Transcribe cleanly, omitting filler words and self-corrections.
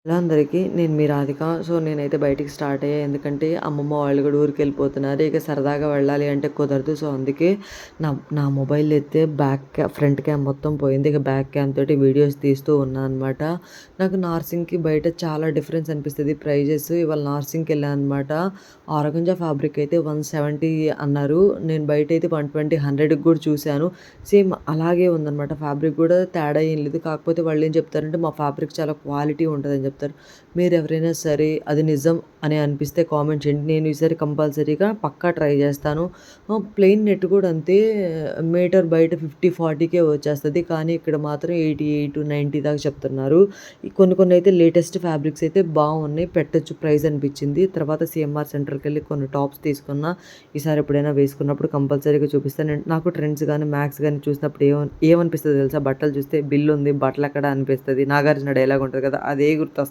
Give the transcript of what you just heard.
Hello అందరికీ. నేను మీ Radhika. So, నేనైతే బయటికి స్టార్ట్ అయ్యా. ఎందుకంటే, అమ్మమ్మ వాళ్ళు కూడా ఊరికెళ్ళిపోతున్నారు. ఇక సరదాగా వెళ్ళాలి అంటే కుదరదు. సో, అందుకే నా నా మొబైల్ ఎత్తే ఫ్రంట్ క్యామ్ మొత్తం పోయింది. ఇక బ్యాక్ క్యామ్ తోటి వీడియోస్ తీస్తూ ఉన్నా అనమాట. నాకు నార్సింగ్‌కి బయట చాలా డిఫరెన్స్ అనిపిస్తది ప్రైజెస్. ఇవాళ నార్సింగ్‌కెళ్ళా అనమాట. ఆర్గంజా ఫ్యాబ్రిక్ అయితే 170 అన్నారు. నేను బయటైతే 120, 100కి కూడా చూశాను. సేమ్ అలాగే ఉందనమాట. ఫ్యాబ్రిక్ కూడా తేడా ఏం లేదు. కాకపోతే వాళ్ళేం చెప్తారంటే, మా ఫ్యాబ్రిక్ చాలా క్వాలిటీ ఉంటదని చెప్తారు. మీరెవరైనా సరే అది నిజం అని అనిపిస్తే కామెంట్ చేయండి. నేను ఈసారి కంపల్సరీగా పక్కా ట్రై చేస్తాను. ప్లెయిన్ నెట్ కూడా అంతే మీటర్ బయట 50, 40కే వచ్చేస్తది. కానీ ఇక్కడ మాత్రం 88, 90 దాకా చెప్తున్నారు. ఈ కొన్ని అయితే లేటెస్ట్ ఫ్యాబ్రిక్స్ అయితే బాగున్నాయి. పెట్టొచ్చు ప్రైస్ అనిపించింది. తర్వాత సీఎంఆర్ సెంటర్‌కెళ్ళి కొన్ని టాప్స్ తీసుకున్నా. ఈసారి ఎప్పుడైనా వేసుకున్నప్పుడు కంపల్సరీగా చూపిస్తాను. నాకు ట్రెండ్స్ గాని, మ్యాక్స్ గాని చూసినప్పుడు ఏమనిపిస్తదో తెలుసా? బట్టలు చూస్తే బిల్లుంది బట్టలెక్కడ అనిపిస్తది. 'నాగార్జున' డైలాగ్ ఉంటది కదా! అదే గుర్తొస్తది.